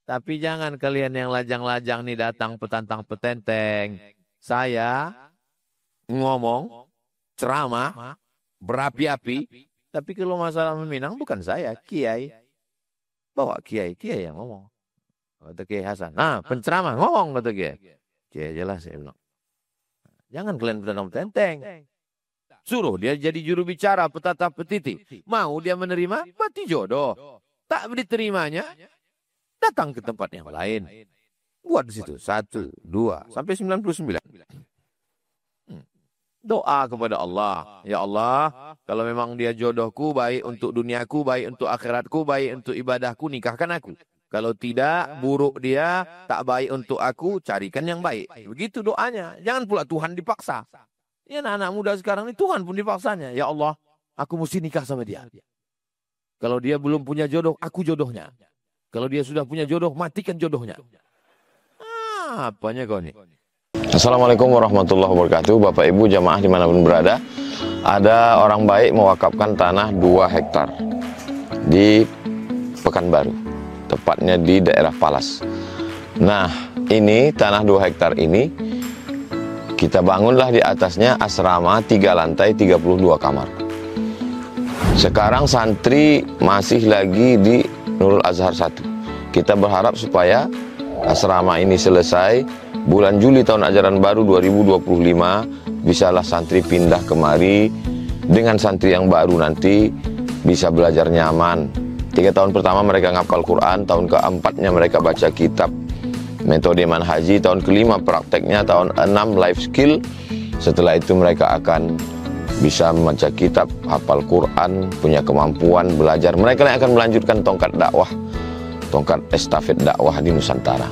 Tapi jangan kalian yang lajang-lajang nih datang petantang petenteng. Saya ngomong, ceramah, berapi-api. Tapi kalau masalah meminang bukan saya, Kiai. Bawa Kiai, Kiai yang ngomong. Kata Kiai Hasan. Nah, penceramah ngomong kata Kiai. Kiai jelas saya bilang. Jangan kalian petantang petenteng. Suruh dia jadi juru bicara petata petiti. Mau dia menerima, mati jodoh. Tak diterimanya, datang ke tempat yang lain. Buat di situ 1, 2, sampai 99. Doa kepada Allah. Ya Allah, kalau memang dia jodohku, baik untuk duniaku, baik untuk akhiratku, baik untuk ibadahku, nikahkan aku. Kalau tidak, buruk dia, tak baik untuk aku, carikan yang baik. Begitu doanya. Jangan pula Tuhan dipaksa. Ya anak-anak muda sekarang ini Tuhan pun dipaksanya. Ya Allah, aku mesti nikah sama dia. Kalau dia belum punya jodoh, aku jodohnya. Kalau dia sudah punya jodoh, matikan jodohnya. Apanya kau nih? Assalamualaikum warahmatullahi wabarakatuh. Bapak Ibu jamaah dimanapun berada, ada orang baik mewakafkan tanah 2 hektar di Pekanbaru, tepatnya di daerah Palas. Nah, ini tanah 2 hektar ini kita bangunlah di atasnya asrama 3 lantai 32 kamar. Sekarang santri masih lagi di Nurul Azhar 1. Kita berharap supaya asrama ini selesai bulan Juli tahun ajaran baru 2025, bisalah santri pindah kemari. Dengan santri yang baru nanti bisa belajar nyaman. 3 tahun pertama mereka ngapal Quran, tahun keempatnya mereka baca kitab metode manhaji, tahun kelima prakteknya, tahun 6 life skill. Setelah itu mereka akan bisa membaca kitab, hafal Quran, punya kemampuan belajar. Mereka yang akan melanjutkan tongkat dakwah, tongkat estafet dakwah di Nusantara.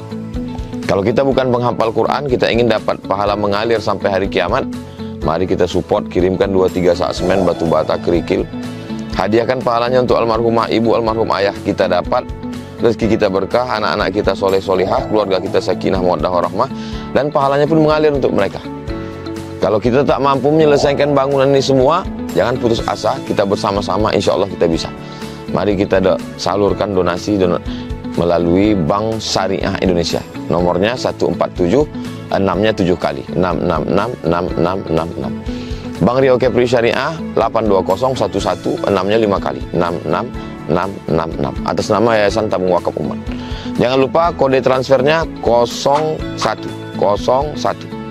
Kalau kita bukan penghafal Quran, kita ingin dapat pahala mengalir sampai hari kiamat, mari kita support, kirimkan 2-3 sak semen, batu bata, kerikil. Hadiahkan pahalanya untuk almarhumah ibu, almarhum ayah, kita dapat rezeki kita berkah, anak-anak kita soleh solihah, keluarga kita sakinah mawaddah warahmah, dan pahalanya pun mengalir untuk mereka. Kalau kita tak mampu menyelesaikan bangunan ini semua, jangan putus asa, kita bersama-sama insya Allah kita bisa. Mari kita salurkan donasi melalui Bank Syariah Indonesia. Nomornya 147, 6-nya 7 kali, 6666666. Bank Rio Kepri Syariah 82011, 6-nya 5 kali, 66666. Atas nama Yayasan Tabung Wakaf Umat. Jangan lupa kode transfernya 0101.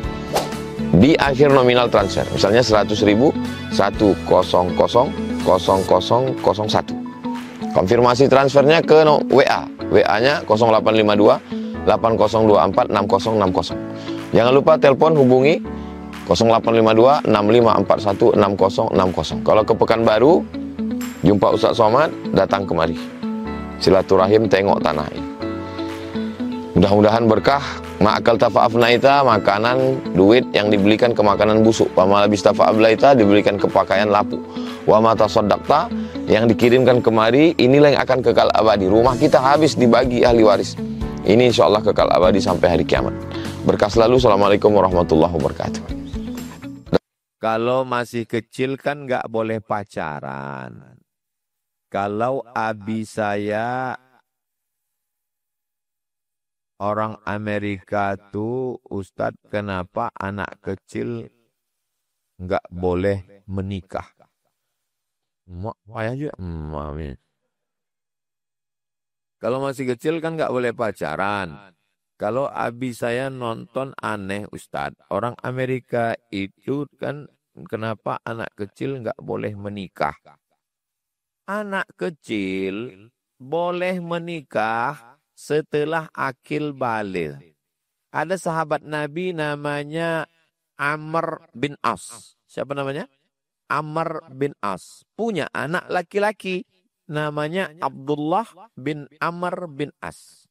Di akhir nominal transfer, misalnya 100.000, 1000001. Konfirmasi transfernya ke WA. WA-nya 0852 8024 6060. Jangan lupa telepon hubungi 0852 6541 6060. Kalau ke Pekanbaru, jumpa Ustaz Somad, datang kemari. Silaturahim tengok tanah ini. Mudah-mudahan berkah. Ma'akal tafa'afnaita, makanan, duit yang dibelikan ke makanan busuk. Wa malabis tafa'ablaita, dibelikan ke pakaian lapuk. Wa mata sodakta, yang dikirimkan kemari, inilah yang akan kekal abadi. Rumah kita habis dibagi ahli waris. Ini insya Allah kekal abadi sampai hari kiamat. Berkah selalu. Assalamualaikum warahmatullahi wabarakatuh. Kalau masih kecil kan nggak boleh pacaran. Kalau abi saya orang Amerika tuh, Ustadz, kenapa anak kecil nggak boleh menikah? Ayah juga, mami. Kalau masih kecil kan nggak boleh pacaran. Kalau abi saya nonton aneh, Ustadz. Orang Amerika itu kan kenapa anak kecil nggak boleh menikah? Anak kecil boleh menikah setelah akil baligh. Ada sahabat Nabi namanya Amr bin As. Siapa namanya? Amr bin As. Punya anak laki-laki namanya Abdullah bin Amr bin As.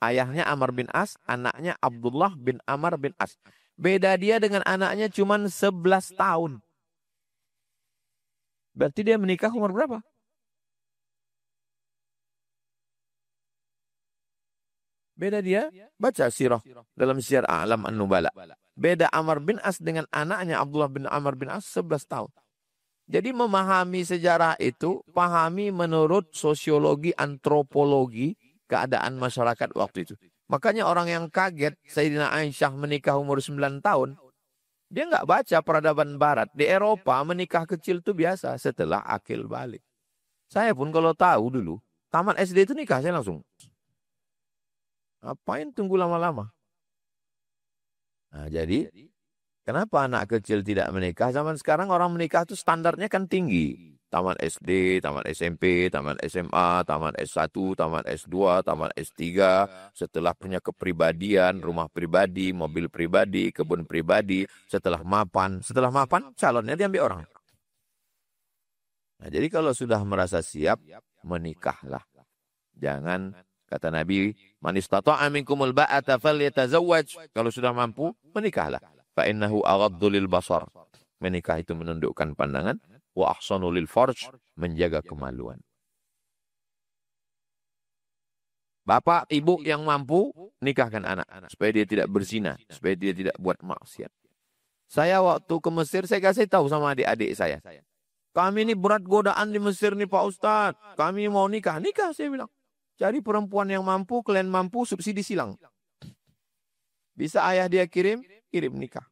Ayahnya Amr bin As, anaknya Abdullah bin Amr bin As. Beda dia dengan anaknya cuma 11 tahun. Berarti dia menikah umur berapa? Beda dia, baca sirah dalam Syiar A'lam An-Nubala. Beda Amr bin As dengan anaknya Abdullah bin Amr bin As 11 tahun. Jadi memahami sejarah itu, pahami menurut sosiologi, antropologi, keadaan masyarakat waktu itu. Makanya orang yang kaget Sayyidina Aisyah menikah umur 9 tahun, dia nggak baca peradaban barat. Di Eropa menikah kecil itu biasa setelah akil balik. Saya pun kalau tahu dulu, tamat SD itu nikah saya langsung. Ngapain tunggu lama-lama? Nah, jadi kenapa anak kecil tidak menikah? Zaman sekarang orang menikah itu standarnya kan tinggi. Taman SD, taman SMP, taman SMA, taman S1, taman S2, taman S3. Setelah punya kepribadian, rumah pribadi, mobil pribadi, kebun pribadi. Setelah mapan calonnya diambil orang. Nah, jadi kalau sudah merasa siap, menikahlah. Jangan, kata Nabi, man istata'a minkumul ba'ata falyatazawwaj. Kalau sudah mampu, menikahlah. Fa innahu aghaddu lil basar. Menikah itu menundukkan pandangan. Wa ahsanu lil farj, menjaga kemaluan. Bapak, ibu yang mampu, nikahkan anak-anak. Supaya dia tidak berzina. Supaya dia tidak buat maksiat. Saya waktu ke Mesir, saya kasih tahu sama adik-adik saya. Kami ini berat godaan di Mesir nih Pak Ustadz. Kami mau nikah. Nikah saya bilang. Cari perempuan yang mampu, kalian mampu, subsidi silang. Bisa ayah dia kirim nikah.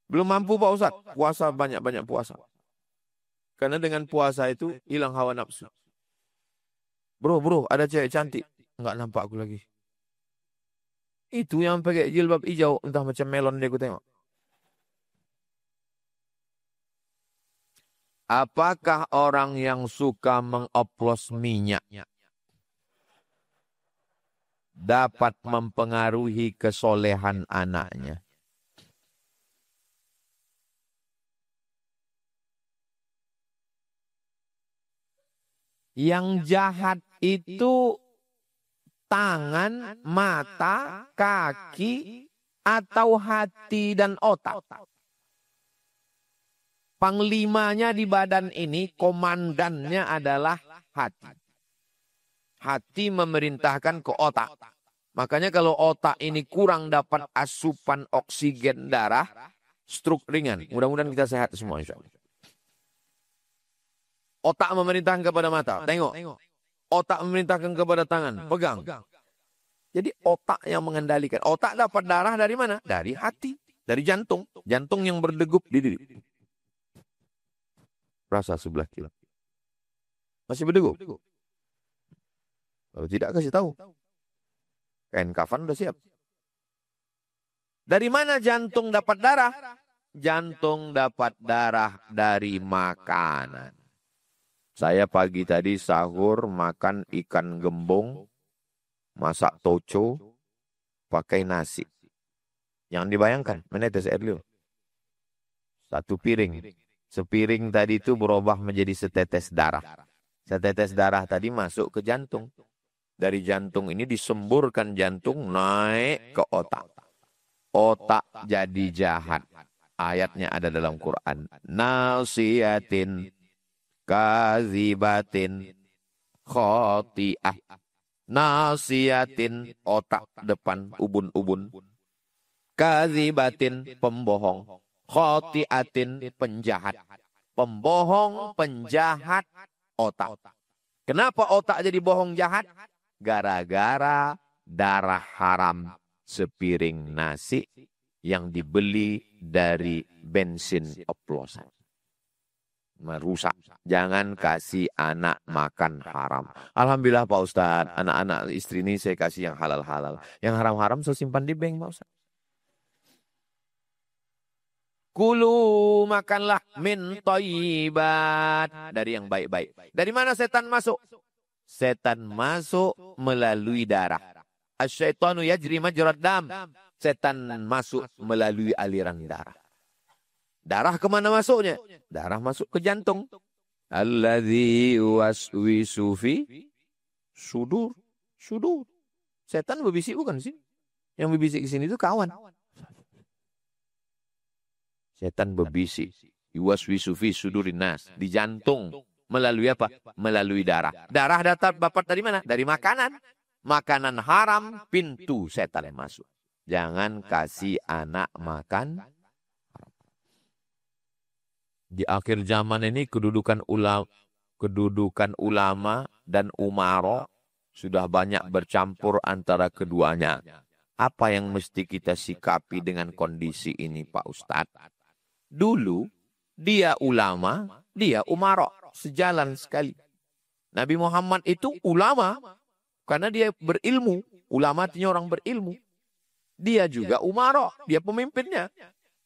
Belum mampu Pak Ustadz, puasa banyak-banyak puasa. Karena dengan puasa itu hilang hawa nafsu. Bro, ada cewek cantik. Enggak nampak aku lagi. Itu yang pakai jilbab hijau, entah macam melon dia aku tengok. Apakah orang yang suka mengoplos minyak dapat mempengaruhi kesolehan anaknya? Yang jahat itu tangan, mata, kaki, atau hati dan otak. Panglimanya di badan ini, komandannya adalah hati. Hati memerintahkan ke otak. Makanya kalau otak ini kurang dapat asupan oksigen darah, stroke ringan. Mudah-mudahan kita sehat semua insya Allah. Otak memerintahkan kepada mata, tengok. Otak memerintahkan kepada tangan, pegang. Jadi otak yang mengendalikan. Otak dapat darah dari mana? Dari hati, dari jantung. Jantung yang berdegup di diri. Rasa sebelah kiri. Masih berdegup? Kalau tidak kasih tahu. Kain kafan udah siap. Dari mana jantung dapat darah? Jantung dapat darah dari makanan. Saya pagi tadi sahur makan ikan gembong, masak toco, pakai nasi. Yang dibayangkan, menetes air liur. Satu piring. Sepiring tadi itu berubah menjadi setetes darah. Setetes darah tadi masuk ke jantung. Dari jantung ini disemburkan jantung naik ke otak. Otak jadi jahat. Ayatnya ada dalam Quran. Nasiyatin kazibatin khoti'ah. Nasiyatin, otak depan, ubun-ubun. Kazibatin, pembohong. Khoti'atin, penjahat. Pembohong, penjahat, otak. Kenapa otak jadi bohong jahat? Gara-gara darah haram sepiring nasi yang dibeli dari bensin oplosan. Merusak. Jangan kasih anak makan haram. Alhamdulillah Pak Ustadz, anak-anak istri ini saya kasih yang halal-halal. Yang haram-haram saya simpan di bank Pak Ustadz. Kulu, makanlah min thayyibat, dari yang baik-baik. Dari mana setan masuk? Setan masuk melalui darah. Asyaitanu yajri majrad dam. Setan masuk melalui aliran darah. Darah kemana masuknya? Darah masuk ke jantung. Alladzi waswisu fi sudur. Sudur. Setan berbisik bukan sih? Yang berbisik di sini itu kawan. Setan berbisik. Waswisu fi sudurin nas. Di jantung. Melalui apa? Melalui darah. Darah dapat dari mana? Dari makanan. Makanan haram, pintu setan yang masuk. Jangan kasih anak makan. Di akhir zaman ini kedudukan ulama dan umaro Sudah banyak bercampur antara keduanya. Apa yang mesti kita sikapi dengan kondisi ini Pak Ustadz? Dulu dia ulama, dia umara, sejalan sekali. Nabi Muhammad itu ulama karena dia berilmu. Ulama artinya orang berilmu. Dia juga umara, dia pemimpinnya.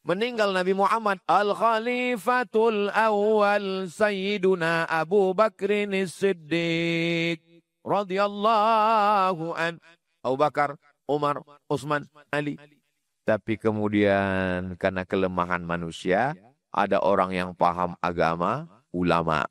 Meninggal Nabi Muhammad, Al-Khalifatul Awal Sayyiduna Abu Bakrin Siddiq radhiyallahu an. Abu Bakar, Umar, Utsman, Ali. Tapi kemudian karena kelemahan manusia, ada orang yang paham agama, ulama.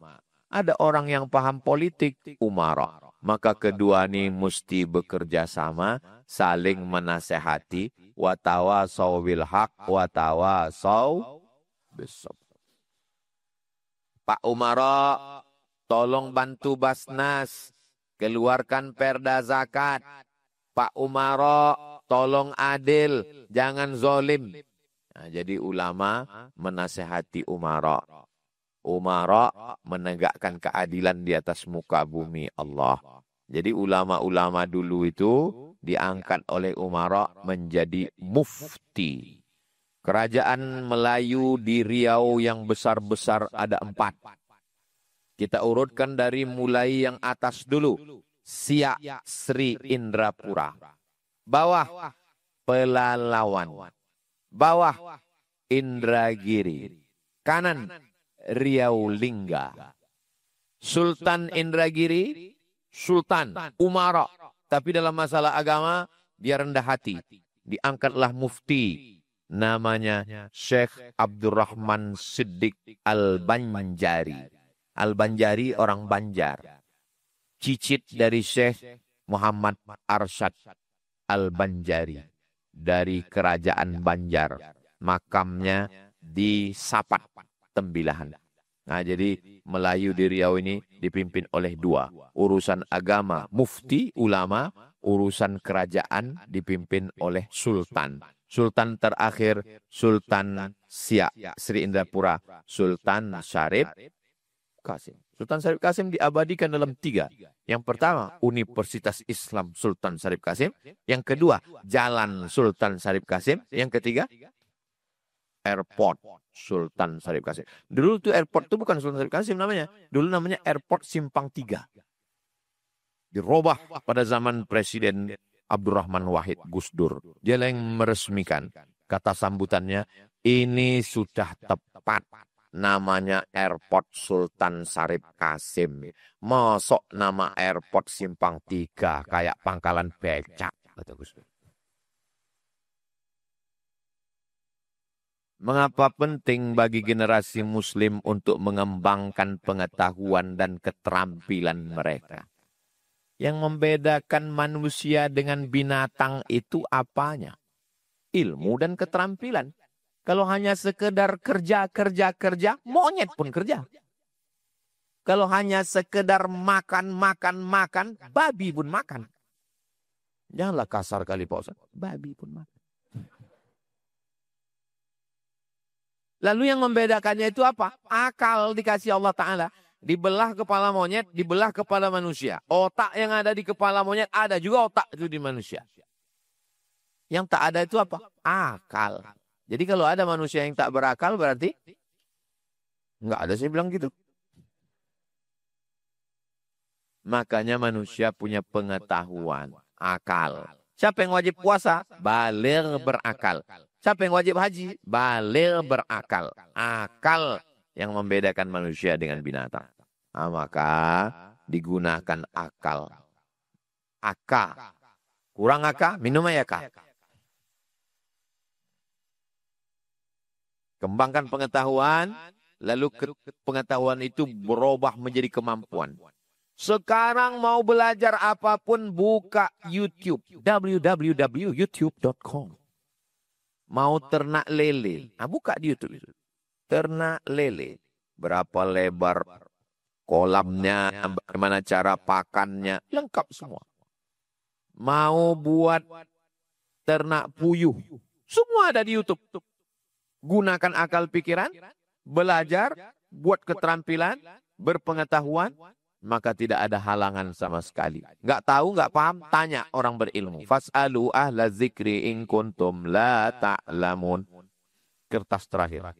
Ada orang yang paham politik, umara. Maka kedua ini mesti bekerja sama, saling menasehati, wa tawasaw bil haq, wa tawasaw bis-sabr. Pak Umara, tolong bantu Basnas, keluarkan perda zakat. Pak Umara, tolong adil, jangan zolim. Nah, jadi ulama menasehati umara. Umara menegakkan keadilan di atas muka bumi Allah. Jadi ulama-ulama dulu itu diangkat oleh umara menjadi mufti. Kerajaan Melayu di Riau yang besar-besar ada 4. Kita urutkan dari mulai yang atas dulu. Siak Sri Indrapura. Bawah Pelalawan. Bawah Indragiri. Kanan Riau Lingga. Sultan Indragiri, Sultan Umara. Tapi dalam masalah agama, dia rendah hati. Diangkatlah mufti. Namanya Syekh Abdurrahman Siddiq Al-Banjari. Al-Banjari orang Banjar. Cicit dari Syekh Muhammad Arsyad Al-Banjari. Dari kerajaan Banjar. Makamnya di Sapat, Tembilahan. Nah, jadi Melayu di Riau ini dipimpin oleh 2. Urusan agama, mufti, ulama. Urusan kerajaan dipimpin oleh sultan. Sultan terakhir, Sultan Siak Sri Indrapura, Sultan Syarif Qasim. Sultan Syarif Qasim diabadikan dalam 3. Yang pertama, Universitas Islam Sultan Syarif Qasim. Yang kedua, Jalan Sultan Syarif Qasim. Yang ketiga, Airport Sultan Syarif Qasim. Dulu tuh airport itu bukan Sultan Syarif Qasim namanya. Dulu namanya Airport Simpang 3. Dirubah pada zaman Presiden Abdurrahman Wahid Gus Dur. Dia yang meresmikan. Kata sambutannya, ini sudah tepat. Namanya Airport Sultan Syarif Qasim. Masuk nama Airport Simpang 3 kayak pangkalan becak, kata Gus Dur. Mengapa penting bagi generasi muslim untuk mengembangkan pengetahuan dan keterampilan mereka? Yang membedakan manusia dengan binatang itu apanya? Ilmu dan keterampilan. Kalau hanya sekedar kerja, monyet pun kerja. Kalau hanya sekedar makan, babi pun makan. Janganlah kasar kali Pak Ustaz. Babi pun makan. Lalu yang membedakannya itu apa? Akal dikasih Allah Ta'ala. Dibelah kepala monyet, dibelah kepala manusia. Otak yang ada di kepala monyet, ada juga otak itu di manusia. Yang tak ada itu apa? Akal. Jadi kalau ada manusia yang tak berakal berarti enggak ada, saya bilang gitu. Makanya manusia punya pengetahuan, akal. Siapa yang wajib puasa? Baligh berakal. Siapa yang wajib haji? Baligh berakal. Akal yang membedakan manusia dengan binatang. Nah, maka digunakan akal. Aka. Kurang aka, minum aja aka. Kembangkan pengetahuan, lalu pengetahuan itu berubah menjadi kemampuan. Sekarang mau belajar apapun, buka YouTube. www.youtube.com. Mau ternak lele, nah, buka di YouTube itu. Ternak lele. Berapa lebar kolamnya, bagaimana cara pakannya, lengkap semua. Mau buat ternak puyuh, semua ada di YouTube. Gunakan akal pikiran, belajar, buat keterampilan, berpengetahuan, maka tidak ada halangan sama sekali. Nggak tahu, nggak paham, tanya orang berilmu. Fas'alu ahla zikri in kuntum la ta'lamun. Kertas terakhir.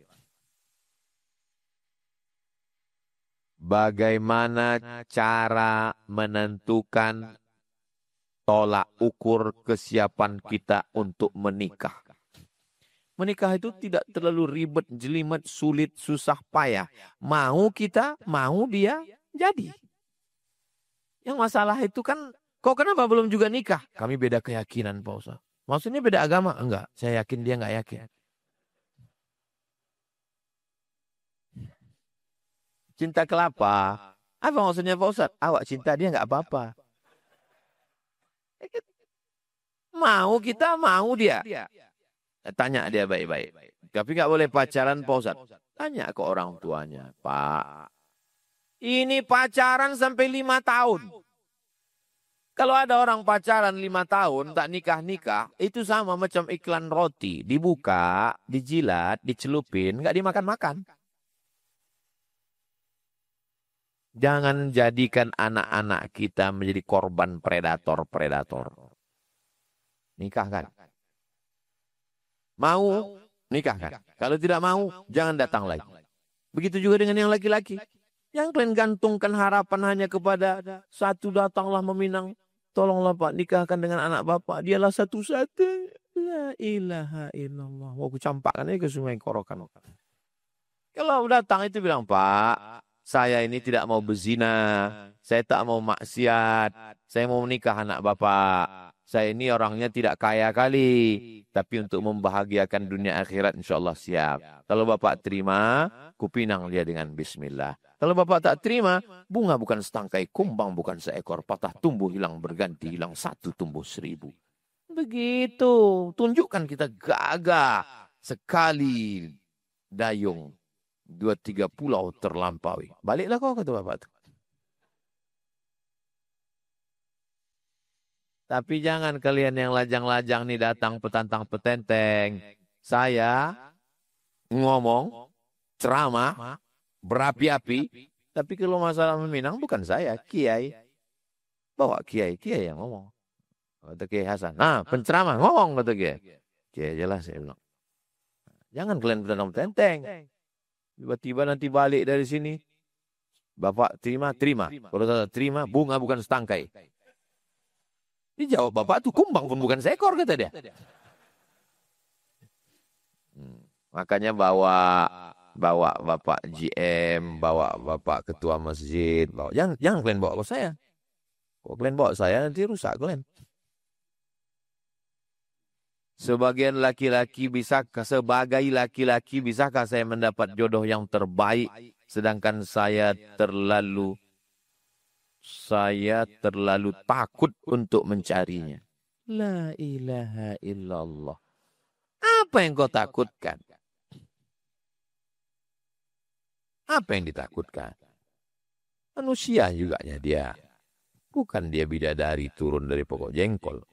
Bagaimana cara menentukan tolak ukur kesiapan kita untuk menikah? Menikah itu tidak terlalu ribet, jelimet, sulit, susah, payah. Mau kita, mau dia, jadi. Yang masalah itu kan, kok kenapa belum juga nikah? Kami beda keyakinan, Pak Ustaz. Maksudnya beda agama? Enggak, saya yakin dia enggak yakin. Cinta kelapa. Apa maksudnya Pak Ustaz? Awak cinta dia enggak apa-apa. Mau kita, mau dia. Tanya dia baik-baik. Tapi nggak boleh pacaran, Pak Ustaz. Tanya ke orang tuanya. Pak, ini pacaran sampai 5 tahun. Kalau ada orang pacaran 5 tahun, tak nikah-nikah, itu sama macam iklan roti. Dibuka, dijilat, dicelupin, nggak dimakan-makan. Jangan jadikan anak-anak kita menjadi korban predator-predator. Nikahkan. Mau, nikahkan. Kalau tidak mau, jangan datang lagi. Begitu juga dengan yang laki-laki. Yang kalian gantungkan harapan hanya kepada satu datanglah meminang. Tolonglah Pak, nikahkan dengan anak Bapak. Dialah satu-satu. La ilaha illallah. Mau aku campakkan aja ke Sungai Korokan. Kalau datang itu bilang, Pak, saya ini tidak mau berzina. Saya tak mau maksiat. Saya mau menikah anak Bapak. Saya ini orangnya tidak kaya kali. Tapi untuk membahagiakan dunia akhirat insya Allah siap. Kalau Bapak terima, kupinang dia dengan bismillah. Kalau Bapak tak terima, bunga bukan setangkai, kumbang bukan seekor. Patah tumbuh hilang berganti, hilang satu tumbuh 1000. Begitu. Tunjukkan kita gagah. Sekali dayung. 2-3 pulau terlampaui. Baliklah kau kata Bapak itu. Tapi jangan kalian yang lajang-lajang nih datang petantang petenteng. Saya ngomong, ceramah, berapi-api. Tapi kalau masalah meminang bukan saya, kiai. Bawa kiai yang ngomong. Kata Kiai Hasan. Nah, penceramah ngomong kata kiai. Kiai jelas saya bilang. Jangan kalian petantang petenteng. Tiba-tiba nanti balik dari sini. Bapak terima. Kalau tak terima, bunga bukan setangkai. Dijawab Bapak tuh kumbang pun bukan seekor kata dia. Makanya bawa Bapak GM, bawa Bapak Ketua Masjid, jangan kalian bawa ke saya. Kalau kalian bawa saya nanti rusak kalian. Sebagai laki-laki bisakah saya mendapat jodoh yang terbaik sedangkan saya terlalu takut untuk mencarinya. La ilaha illallah. Apa yang kau takutkan? Apa yang ditakutkan? Manusia juga dia. Bukan dia bidadari turun dari pokok jengkol.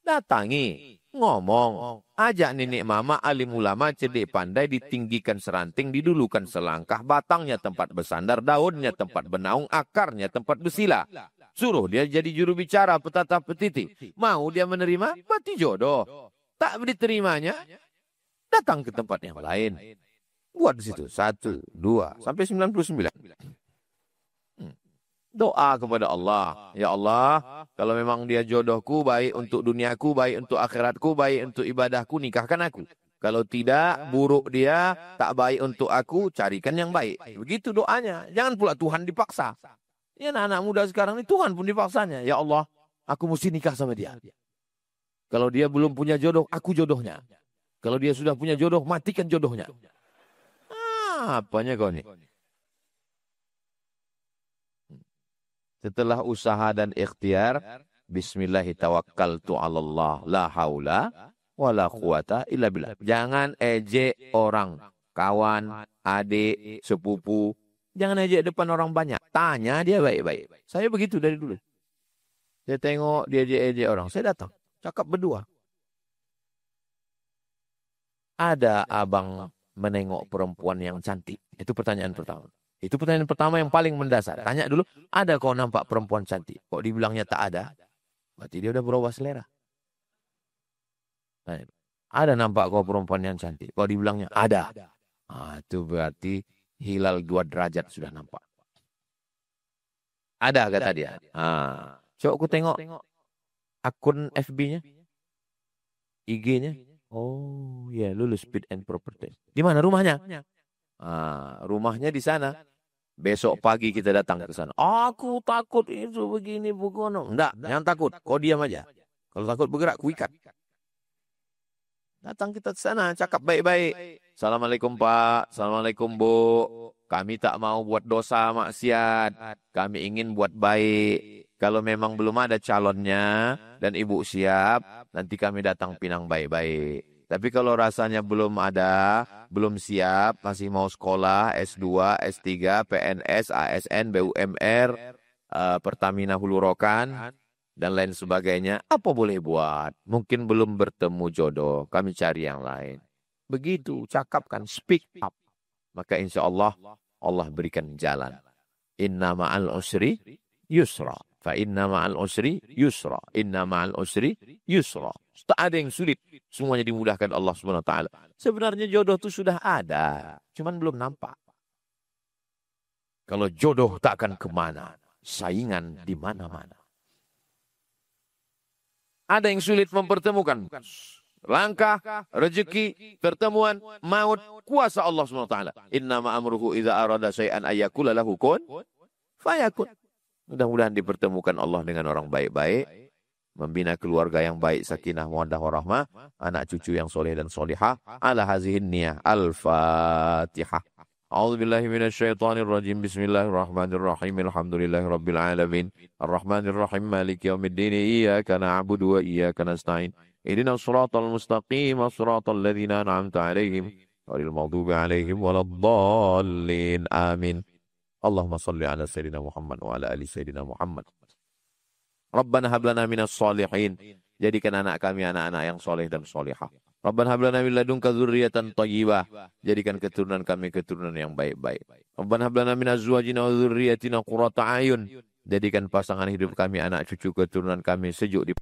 Datangi, ngomong, ajak nenek mama, alim ulama, cerdik pandai, ditinggikan seranting, didulukan selangkah, batangnya tempat bersandar, daunnya tempat benaung, akarnya tempat bersila. Suruh dia jadi juru bicara, petata petiti. Mau dia menerima, berarti jodoh. Tak diterimanya, datang ke tempat yang lain. Buat di situ 1, 2, sampai 99. Doa kepada Allah. Ya Allah, kalau memang dia jodohku, baik untuk duniaku, baik untuk akhiratku, baik untuk ibadahku, nikahkan aku. Kalau tidak, buruk dia, tak baik untuk aku, carikan yang baik. Begitu doanya. Jangan pula Tuhan dipaksa. Ya anak-anak muda sekarang ini Tuhan pun dipaksanya. Ya Allah, aku mesti nikah sama dia. Kalau dia belum punya jodoh, aku jodohnya. Kalau dia sudah punya jodoh, matikan jodohnya. Apanya kau nih? Setelah usaha dan ikhtiar, bismillahirrahmanirrahim, la haula wala quwata illa billah. Jangan ejek orang, kawan, adik, sepupu. Jangan ejek depan orang banyak. Tanya dia baik-baik. Saya begitu dari dulu. Saya tengok dia ejek orang, saya datang. Cakap berdua. Ada abang menengok perempuan yang cantik? Itu pertanyaan pertama. Itu pertanyaan pertama yang paling mendasar. Tanya dulu, ada kau nampak perempuan cantik? Kok dibilangnya tak ada? Berarti dia udah berubah selera. Tanya, ada nampak kau perempuan yang cantik? Kok dibilangnya ada? Itu berarti hilal 2 derajat sudah nampak. Ada kata dia. Coba aku tengok akun FB-nya, IG-nya. Oh ya, lulus Speed and Property. Di mana rumahnya? Rumahnya di sana. Besok pagi kita datang ke sana. Aku takut itu begini begono. Enggak, jangan takut. Kau diam aja. Kalau takut bergerak, kuikat. Datang kita ke sana, cakap baik-baik. Assalamualaikum Pak, Assalamualaikum Bu. Kami tak mau buat dosa maksiat. Kami ingin buat baik. Kalau memang belum ada calonnya dan Ibu siap, nanti kami datang Pinang baik-baik. Tapi kalau rasanya belum ada, belum siap, masih mau sekolah, S2, S3, PNS, ASN, BUMR, Pertamina Hulu Rokan, dan lain sebagainya, apa boleh buat? Mungkin belum bertemu jodoh, kami cari yang lain. Begitu, cakapkan, speak up. Maka insya Allah, Allah berikan jalan. Inna ma'al usri yusra. Fa inna ma'al usri yusra. Inna ma'al usri yusra. Tak ada yang sulit. Semuanya dimudahkan Allah Subhanahu wa taala. Sebenarnya jodoh itu sudah ada. Cuman belum nampak. Kalau jodoh tak akan kemana. Saingan di mana-mana. Ada yang sulit mempertemukan. Langkah, rezeki, pertemuan, maut, kuasa Allah Subhanahu wa taala. Inna ma'amruhu idza arada syai'an ayyakula lahu kun fayakun. Mudah-mudahan dipertemukan Allah dengan orang baik-baik, membina keluarga yang baik, sakinah, mawaddah, warahmah, anak cucu yang soleh dan solihah. Ala hazihin niyah. Al-Fatihah. A'udzubillahi minasyaitonirrajim. Bismillahirrahmanirrahim. Alhamdulillahirabbil alamin. Arrahmanirrahim. Maliki yaumiddin. Iyyaka na'budu wa iyyaka nasta'in. Ihdinas shiratal mustaqim. Shiratal ladzina an'amta 'alaihim ghairil maghdubi 'alaihim waladdallin. Amin. Allahumma salli ala Sayyidina Muhammad wa ala ali Sayyidina Muhammad. Rabbana hablana minas solihin. Jadikan anak kami anak-anak yang soleh dan solihah. Rabbana hablana min ladunka dzurriyyatan thayyibah. Jadikan keturunan kami keturunan yang baik-baik. Rabbana hablana min azwajina wa dzurriyyatina qurrata a'yun. Jadikan pasangan hidup kami, anak cucu keturunan kami sejuk di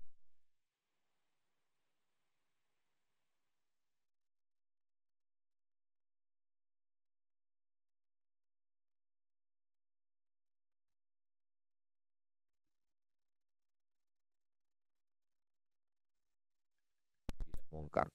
mungkar.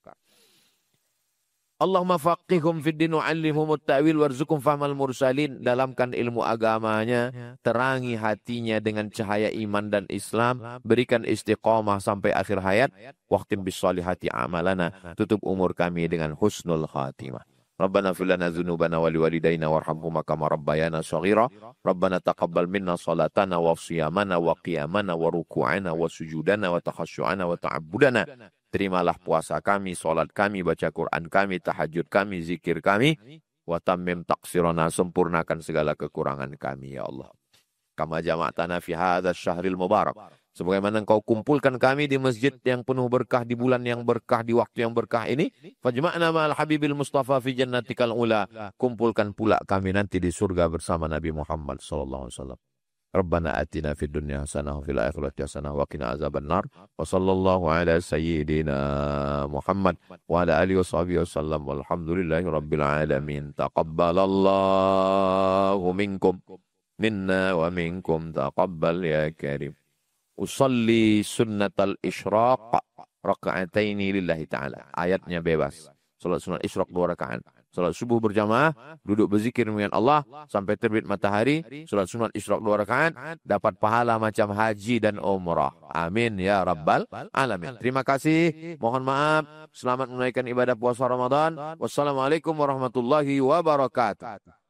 Allahumma faqihhum fid din wa 'allimhum at-ta'wil warzuqhum fahmal mursalin. Dalamkan ilmu agamanya, terangi hatinya dengan cahaya iman dan Islam, berikan istiqamah sampai akhir hayat. Waqtim bis solihati amalana. Tutup umur kami dengan husnul khatimah. Rabbana fir lana dzunubana wa liwalidayna warhamhuma kama rabbayana shaghira. Rabbana taqabbal minna salatana wa shiyamana wa qiyamana wa ruku'ana wa sujudana wa takhasyu'ana wa ta'abbudana. Terimalah puasa kami, solat kami, baca Quran kami, tahajud kami, zikir kami. Wa tammim taqsirana, sempurnakan segala kekurangan kami, ya Allah. Kama jama'tana fi hadzal syahril mubarak. Sebagaimana engkau kumpulkan kami di masjid yang penuh berkah, di bulan yang berkah, di waktu yang berkah ini. Fajma'na ma'al habibil mustafa fi jannatikal ula. Kumpulkan pula kami nanti di surga bersama Nabi Muhammad SAW. Rabbana atina fid dunya hasanah wa fil akhirati hasanah wa qina azabannar. Wa sallallahu ala sayyidina Muhammad wa ala alihi washabihi wasallam. Walhamdulillahi rabbil alamin. Taqabbalallahu minkum minna wa minkum taqabbal ya karim. Usalli sunnatal isyraq raka'ataini lillahi ta'ala. Ayatnya bebas. Salat sunat isyraq 2 rakaat. Salat subuh berjamaah, duduk berzikir dengan Allah sampai terbit matahari. Salat sunat isyraq 2 rakaat, dapat pahala macam haji dan umrah. Amin ya rabbal alamin. Terima kasih. Mohon maaf. Selamat menunaikan ibadah puasa Ramadan. Wassalamualaikum warahmatullahi wabarakatuh.